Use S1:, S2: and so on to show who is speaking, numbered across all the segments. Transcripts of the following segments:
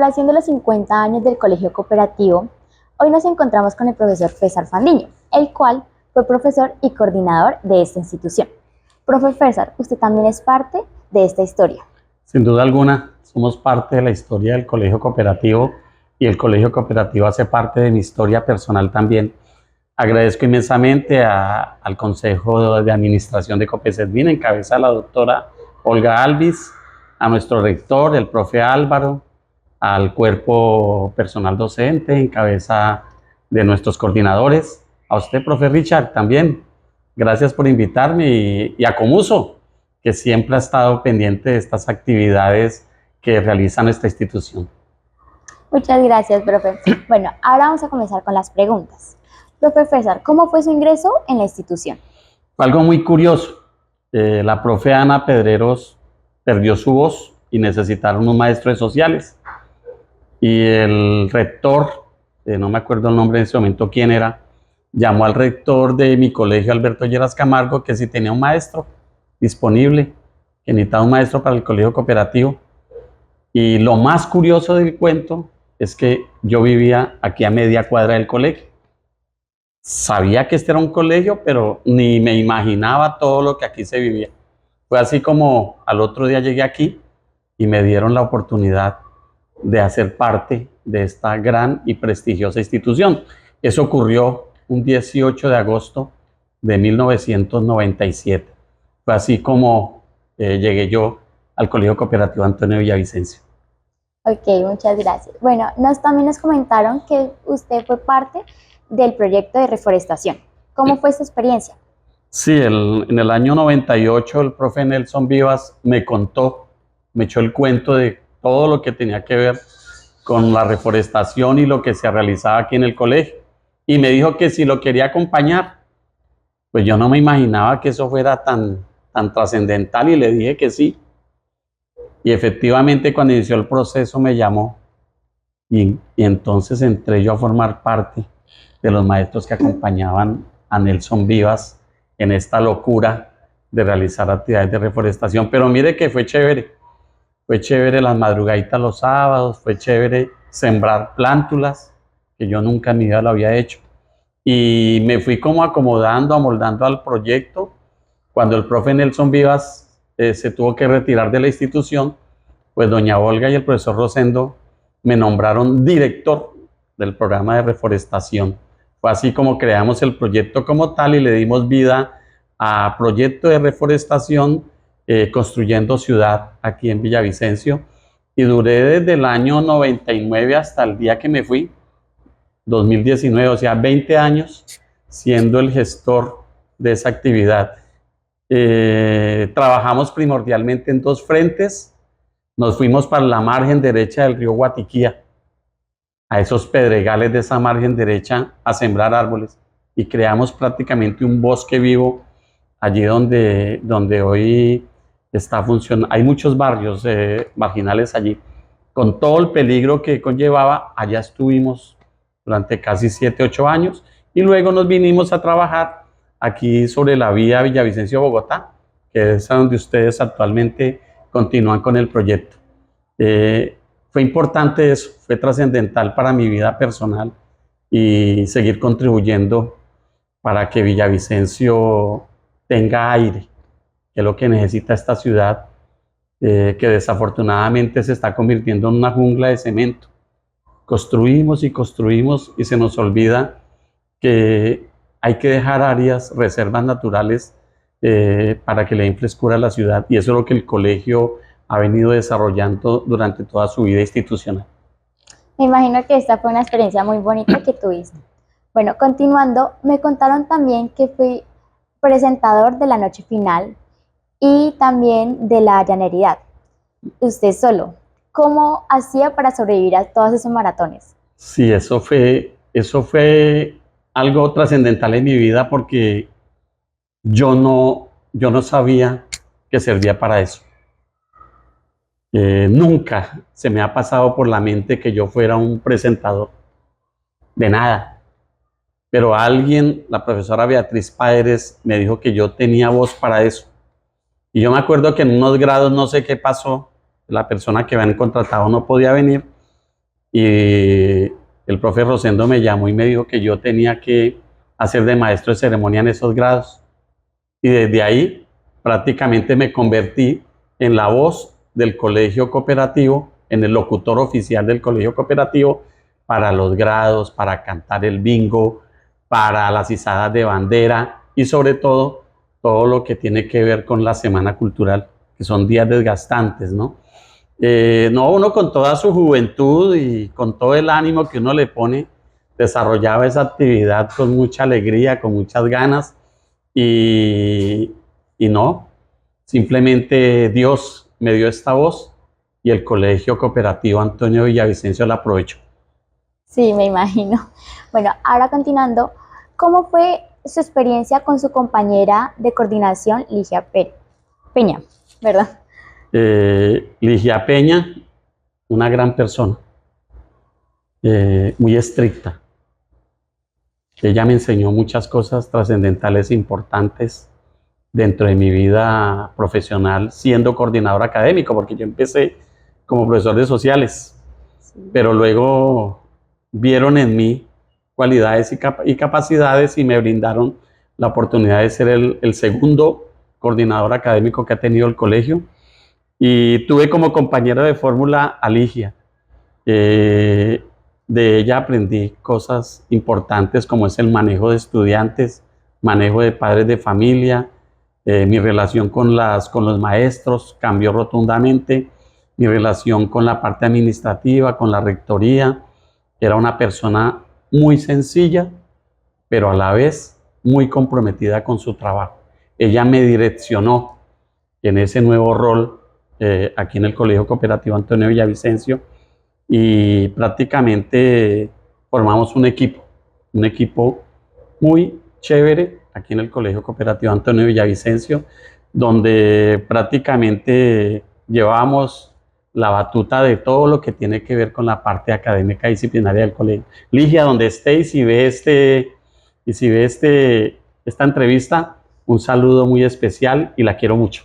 S1: conmemoración de los 50 años del Colegio Cooperativo, hoy nos encontramos con el profesor César Fandiño, el cual fue profesor y coordinador de esta institución. Profe César, usted también es parte de esta historia.
S2: Sin duda alguna, somos parte de la historia del Colegio Cooperativo y el Colegio Cooperativo hace parte de mi historia personal también. Agradezco inmensamente al Consejo de Administración de COPESEDVIN, en cabeza de la doctora Olga Alvis, a nuestro rector, el profe Álvaro, al cuerpo personal docente, en cabeza de nuestros coordinadores, a usted, profe Richard, también. Gracias por invitarme y a Comuso, que siempre ha estado pendiente de estas actividades que realiza nuestra institución.
S1: Muchas gracias, profe. Bueno, ahora vamos a comenzar con las preguntas. Profe César, ¿cómo fue su ingreso en la institución?
S2: Fue algo muy curioso. La profe Ana Pedreros perdió su voz y necesitaron un maestro de sociales. Y el rector, no me acuerdo el nombre en ese momento quién era, llamó al rector de mi colegio, Alberto Lleras Camargo, que si tenía un maestro disponible, que necesitaba un maestro para el colegio cooperativo. Y lo más curioso del cuento es que yo vivía aquí a media cuadra del colegio. Sabía que este era un colegio, pero ni me imaginaba todo lo que aquí se vivía. Fue así como al otro día llegué aquí y me dieron la oportunidad de hacer parte de esta gran y prestigiosa institución. Eso ocurrió un 18 de agosto de 1997. Fue así como llegué yo al Colegio Cooperativo Antonio Villavicencio.
S1: Ok, muchas gracias. Bueno, también nos comentaron que usted fue parte del proyecto de reforestación. ¿Cómo fue esta experiencia?
S2: Sí, en el año 98 el profe Nelson Vivas me contó, me echó el cuento de todo lo que tenía que ver con la reforestación y lo que se realizaba aquí en el colegio. Y me dijo que si lo quería acompañar, pues yo no me imaginaba que eso fuera tan trascendental y le dije que sí. Y efectivamente cuando inició el proceso me llamó y entonces entré yo a formar parte de los maestros que acompañaban a Nelson Vivas en esta locura de realizar actividades de reforestación. Pero mire que fue chévere las madrugaditas los sábados, fue chévere sembrar plántulas, que yo nunca en mi vida lo había hecho. Y me fui como acomodando, amoldando al proyecto. Cuando el profe Nelson Vivas se tuvo que retirar de la institución, pues doña Olga y el profesor Rosendo me nombraron director del programa de reforestación. Fue así como creamos el proyecto como tal y le dimos vida a proyecto de reforestación Construyendo Ciudad aquí en Villavicencio. Y duré desde el año 99 hasta el día que me fui, 2019, o sea, 20 años siendo el gestor de esa actividad. Trabajamos primordialmente en dos frentes. Nos fuimos para la margen derecha del río Guatiquía, a esos pedregales de esa margen derecha, a sembrar árboles y creamos prácticamente un bosque vivo allí donde hoy está funcionando. Hay muchos barrios marginales allí, con todo el peligro que conllevaba. Allá estuvimos durante casi 7, 8 años y luego nos vinimos a trabajar aquí sobre la vía Villavicencio-Bogotá, que es donde ustedes actualmente continúan con el proyecto. Fue importante eso, fue trascendental para mi vida personal y seguir contribuyendo para que Villavicencio tenga aire, que es lo que necesita esta ciudad, que desafortunadamente se está convirtiendo en una jungla de cemento. Construimos y construimos y se nos olvida que hay que dejar áreas, reservas naturales para que le den frescura a la ciudad, y eso es lo que el colegio ha venido desarrollando durante toda su vida institucional.
S1: Me imagino que esta fue una experiencia muy bonita que tuviste. Bueno, continuando, me contaron también que fui presentador de la noche final y también de la llaneridad. Usted solo, ¿cómo hacía para sobrevivir a todos esos maratones?
S2: Sí, eso fue algo trascendental en mi vida porque yo no sabía que servía para eso. Nunca se me ha pasado por la mente que yo fuera un presentador de nada. Pero alguien, la profesora Beatriz Páez, me dijo que yo tenía voz para eso. Y yo me acuerdo que en unos grados, no sé qué pasó, la persona que me habían contratado no podía venir. y el profe Rosendo me llamó y me dijo que yo tenía que hacer de maestro de ceremonia en esos grados. Y desde ahí prácticamente me convertí en la voz del colegio cooperativo, en el locutor oficial del colegio cooperativo para los grados, para cantar el bingo, para las izadas de bandera y sobre todo lo que tiene que ver con la semana cultural, que son días desgastantes, ¿no? No, uno con toda su juventud y con todo el ánimo que uno le pone, desarrollaba esa actividad con mucha alegría, con muchas ganas y, y no, simplemente Dios me dio esta voz y el Colegio Cooperativo Antonio Villavicencio la aprovechó.
S1: Sí, me imagino. Bueno, ahora continuando, ¿cómo fue su experiencia con su compañera de coordinación, Ligia Peña, ¿verdad?
S2: Ligia Peña, una gran persona, muy estricta. Ella me enseñó muchas cosas trascendentales e importantes dentro de mi vida profesional siendo coordinador académico, porque yo empecé como profesor de sociales,
S1: Sí.
S2: pero luego vieron en mí cualidades y capacidades y me brindaron la oportunidad de ser el segundo coordinador académico que ha tenido el colegio. Y tuve como compañera de fórmula a Ligia. Eh, de ella aprendí cosas importantes como es el manejo de estudiantes, manejo de padres de familia, mi relación con los maestros cambió rotundamente, mi relación con la parte administrativa, con la rectoría. Era una persona muy sencilla, pero a la vez muy comprometida con su trabajo. Ella me direccionó en ese nuevo rol aquí en el Colegio Cooperativo Antonio Villavicencio y prácticamente formamos un equipo muy chévere aquí en el Colegio Cooperativo Antonio Villavicencio, donde prácticamente llevamos la batuta de todo lo que tiene que ver con la parte académica disciplinaria del colegio. Ligia, donde esté y si ve esta entrevista, un saludo muy especial y la quiero mucho.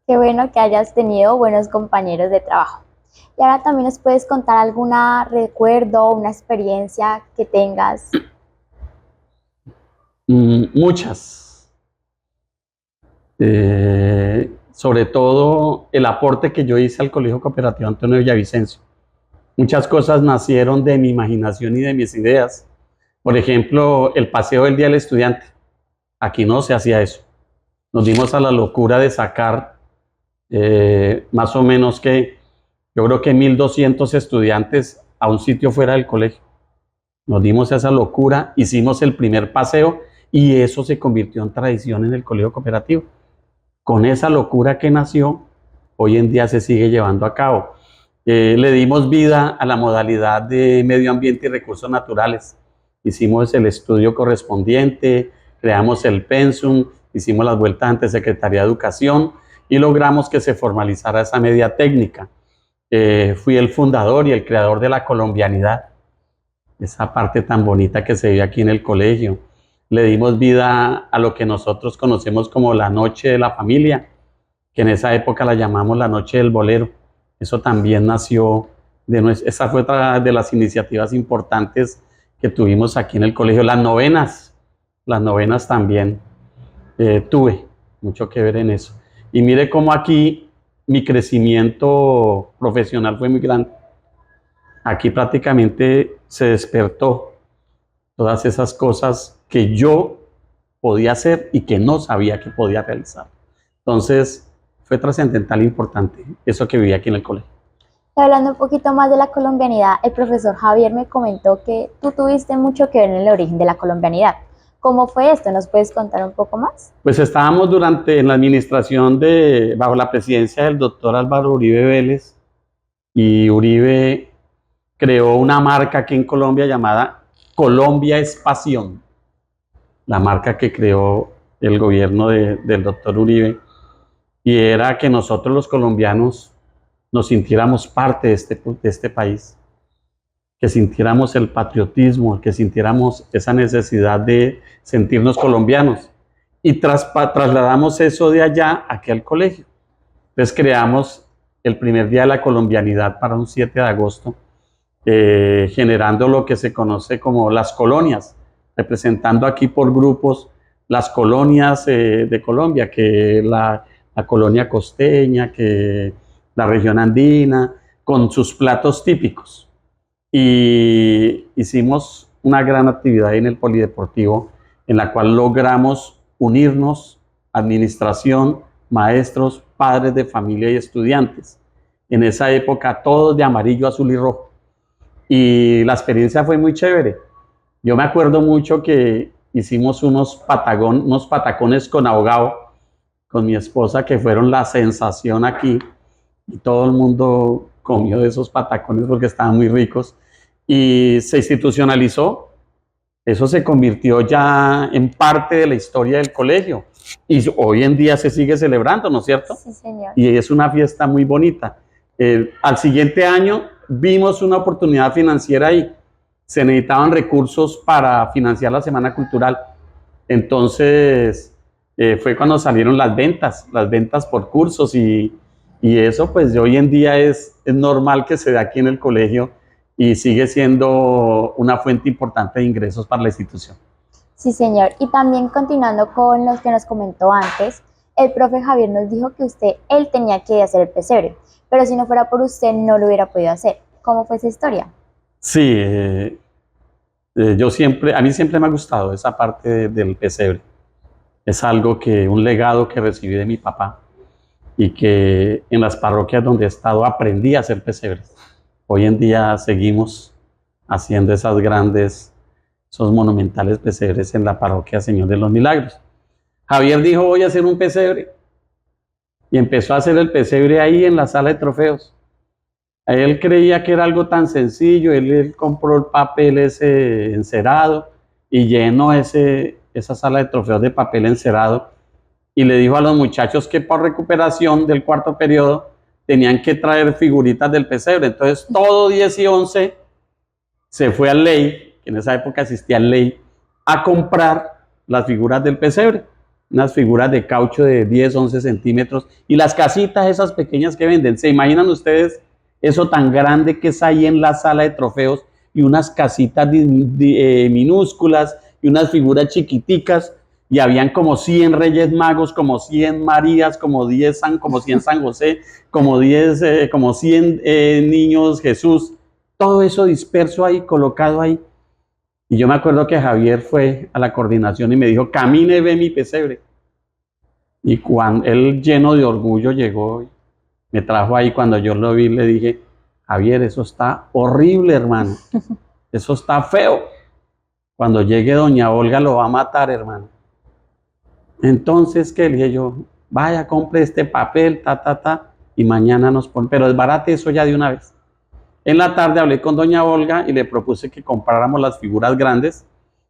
S1: Qué bueno que hayas tenido buenos compañeros de trabajo. Y ahora también nos puedes contar algún recuerdo, una experiencia que tengas.
S2: Muchas. Sobre todo el aporte que yo hice al Colegio Cooperativo Antonio Villavicencio. Muchas cosas nacieron de mi imaginación y de mis ideas. Por ejemplo, el paseo del Día del Estudiante. Aquí no se hacía eso. Nos dimos a la locura de sacar más o menos que yo creo que 1.200 estudiantes a un sitio fuera del colegio. Nos dimos a esa locura, hicimos el primer paseo y eso se convirtió en tradición en el colegio cooperativo. Con esa locura que nació, hoy en día se sigue llevando a cabo. Le dimos vida a la modalidad de medio ambiente y recursos naturales. Hicimos el estudio correspondiente, creamos el pensum, hicimos las vueltas ante Secretaría de Educación y logramos que se formalizara esa media técnica. Fui el fundador y el creador de la colombianidad, esa parte tan bonita que se vive aquí en el colegio. Le dimos vida a lo que nosotros conocemos como la noche de la familia, que en esa época la llamamos la noche del bolero. Eso también nació esa fue otra de las iniciativas importantes que tuvimos aquí en el colegio. Las novenas también tuve mucho que ver en eso. Y mire cómo aquí mi crecimiento profesional fue muy grande. Aquí prácticamente se despertó todas esas cosas que yo podía hacer y que no sabía que podía realizar. Entonces, fue trascendental e importante eso que viví aquí en el colegio.
S1: Y hablando un poquito más de la colombianidad, el profesor Javier me comentó que tú tuviste mucho que ver en el origen de la colombianidad. ¿Cómo fue esto? ¿Nos puedes contar un poco más?
S2: Pues estábamos en la administración bajo la presidencia del doctor Álvaro Uribe Vélez, y Uribe creó una marca aquí en Colombia llamada Colombia es Pasión, la marca que creó el gobierno del doctor Uribe, y era que nosotros los colombianos nos sintiéramos parte de este país, que sintiéramos el patriotismo, que sintiéramos esa necesidad de sentirnos colombianos. Y trasladamos eso de allá aquí al colegio. Entonces creamos el primer día de la colombianidad para un 7 de agosto generando lo que se conoce como las colonias, representando aquí por grupos las colonias de Colombia, que la colonia costeña, que la región andina, con sus platos típicos. Y hicimos una gran actividad en el polideportivo en la cual logramos unirnos, administración, maestros, padres de familia y estudiantes. En esa época todos de amarillo, azul y rojo. Y la experiencia fue muy chévere. Yo me acuerdo mucho que hicimos unos patacones con ahogado con mi esposa que fueron la sensación aquí y todo el mundo comió de esos patacones porque estaban muy ricos y se institucionalizó. Eso se convirtió ya en parte de la historia del colegio y hoy en día se sigue celebrando, ¿no es cierto?
S1: Sí, señor.
S2: Y es una fiesta muy bonita. Al siguiente año vimos una oportunidad financiera ahí. Se necesitaban recursos para financiar la Semana Cultural. Entonces fue cuando salieron las ventas por cursos y eso pues de hoy en día es normal que se dé aquí en el colegio y sigue siendo una fuente importante de ingresos para la institución.
S1: Sí, señor. Y también continuando con los que nos comentó antes, el profe Javier nos dijo que él tenía que hacer el pesebre, pero si no fuera por usted no lo hubiera podido hacer. ¿Cómo fue esa historia?
S2: Sí, a mí siempre me ha gustado esa parte del pesebre. Es algo un legado que recibí de mi papá y que en las parroquias donde he estado aprendí a hacer pesebres. Hoy en día seguimos haciendo esos monumentales pesebres en la parroquia Señor de los Milagros. Javier dijo, voy a hacer un pesebre. Y empezó a hacer el pesebre ahí en la sala de trofeos. Él creía que era algo tan sencillo, él compró el papel ese encerado y llenó esa sala de trofeos de papel encerado y le dijo a los muchachos que por recuperación del cuarto periodo tenían que traer figuritas del pesebre. Entonces todo 10 y 11 se fue al Ley, que en esa época existía el Ley, a comprar las figuras del pesebre, unas figuras de caucho de 10, 11 centímetros y las casitas esas pequeñas que venden. ¿Se imaginan ustedes eso tan grande que es ahí en la sala de trofeos y unas casitas minúsculas y unas figuras chiquiticas? Y habían como 100 Reyes Magos, como 100 Marías, como 100 San José, como 100 niños Jesús, todo eso disperso ahí, colocado ahí. Y yo me acuerdo que Javier fue a la coordinación y me dijo, camine, ve mi pesebre. Y cuando él lleno de orgullo llegó, me trajo ahí, cuando yo lo vi, le dije, Javier, eso está horrible, hermano. Eso está feo. Cuando llegue doña Olga lo va a matar, hermano. Entonces, ¿qué? Le dije yo, vaya, compre este papel, y mañana nos pone, pero desbarate eso ya de una vez. En la tarde hablé con doña Olga y le propuse que compráramos las figuras grandes.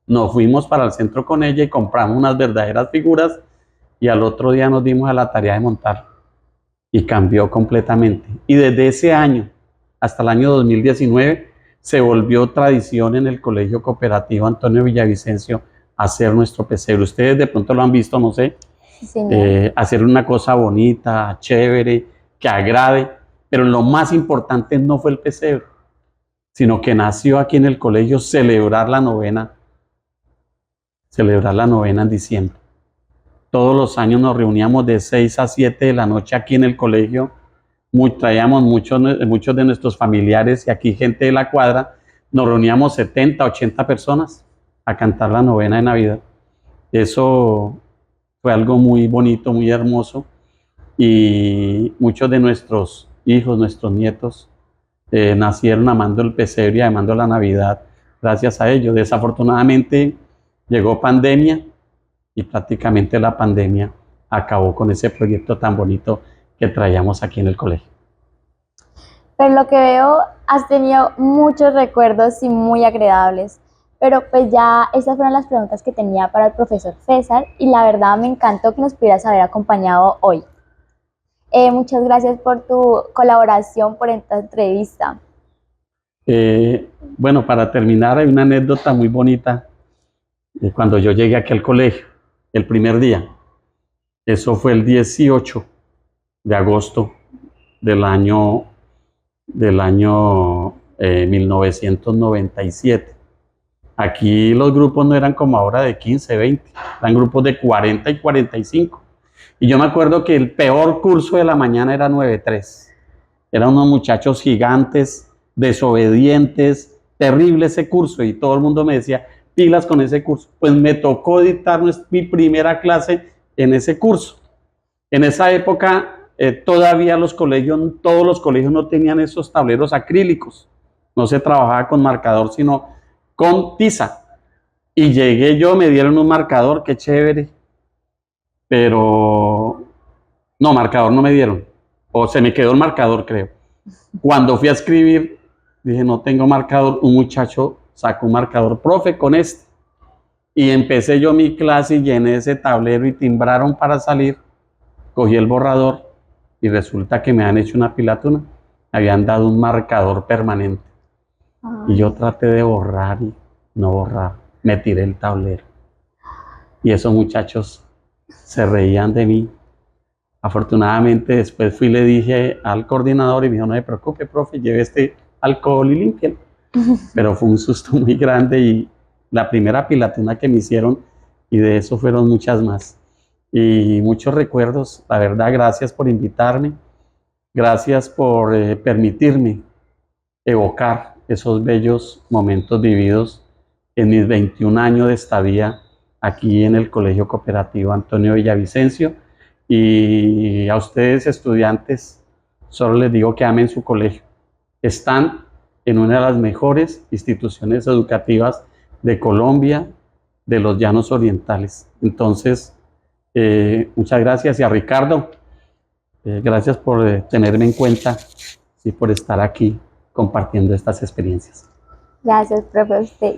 S2: Nos fuimos para el centro con ella y compramos unas verdaderas figuras y al otro día nos dimos a la tarea de montar y cambió completamente. Y desde ese año hasta el año 2019 se volvió tradición en el Colegio Cooperativo Antonio Villavicencio hacer nuestro pesebre. Ustedes de pronto lo han visto, no sé, hacer una cosa bonita, chévere, que agrade, pero lo más importante no fue el pesebre, sino que nació aquí en el colegio celebrar la novena en diciembre. Todos los años nos reuníamos de 6 a 7 de la noche aquí en el colegio, traíamos muchos de nuestros familiares y aquí gente de la cuadra, nos reuníamos 70, 80 personas a cantar la novena de Navidad. Eso fue algo muy bonito, muy hermoso y muchos de nuestros hijos, nuestros nietos, nacieron amando el pesebre y amando la Navidad gracias a ello. Desafortunadamente llegó pandemia y prácticamente la pandemia acabó con ese proyecto tan bonito que traíamos aquí en el colegio.
S1: Pero lo que veo, has tenido muchos recuerdos y muy agradables. Pero pues ya esas fueron las preguntas que tenía para el profesor César y la verdad me encantó que nos pudieras haber acompañado hoy. Muchas gracias por tu colaboración, por esta entrevista.
S2: Bueno, para terminar, hay una anécdota muy bonita de cuando yo llegué aquí al colegio, el primer día. Eso fue el 18 de agosto del año 1997. Aquí los grupos no eran como ahora de 15, 20, eran grupos de 40 y 45. Y yo me acuerdo que el peor curso de la mañana era 9-3. Eran unos muchachos gigantes, desobedientes, terrible ese curso. Y todo el mundo me decía, pilas con ese curso. Pues me tocó dictar mi primera clase en ese curso. En esa época todavía todos los colegios no tenían esos tableros acrílicos. No se trabajaba con marcador, sino con tiza. Y llegué yo, me dieron un marcador, qué chévere. Pero no, marcador no me dieron. O se me quedó el marcador, creo. Cuando fui a escribir, dije, no tengo marcador. Un muchacho sacó un marcador, profe, con este. Y empecé yo mi clase y llené ese tablero y timbraron para salir. Cogí el borrador y resulta que me han hecho una pilatuna. Me habían dado un marcador permanente.
S1: Ay.
S2: Y yo traté de borrar y no borraba. Me tiré el tablero. Y esos muchachos se reían de mí. Afortunadamente después fui y le dije al coordinador y me dijo, no se preocupe, profe, lleve este alcohol y límpielo. Pero fue un susto muy grande y la primera pilatuna que me hicieron, y de eso fueron muchas más. Y muchos recuerdos, la verdad, gracias por invitarme, gracias por permitirme evocar esos bellos momentos vividos en mis 21 años de estadía aquí en el Colegio Cooperativo Antonio Villavicencio. Y a ustedes, estudiantes, solo les digo que amen su colegio. Están en una de las mejores instituciones educativas de Colombia, de los Llanos Orientales. Entonces, muchas gracias. Y a Ricardo, gracias por tenerme en cuenta y por estar aquí compartiendo estas experiencias.
S1: Gracias, profe, a usted.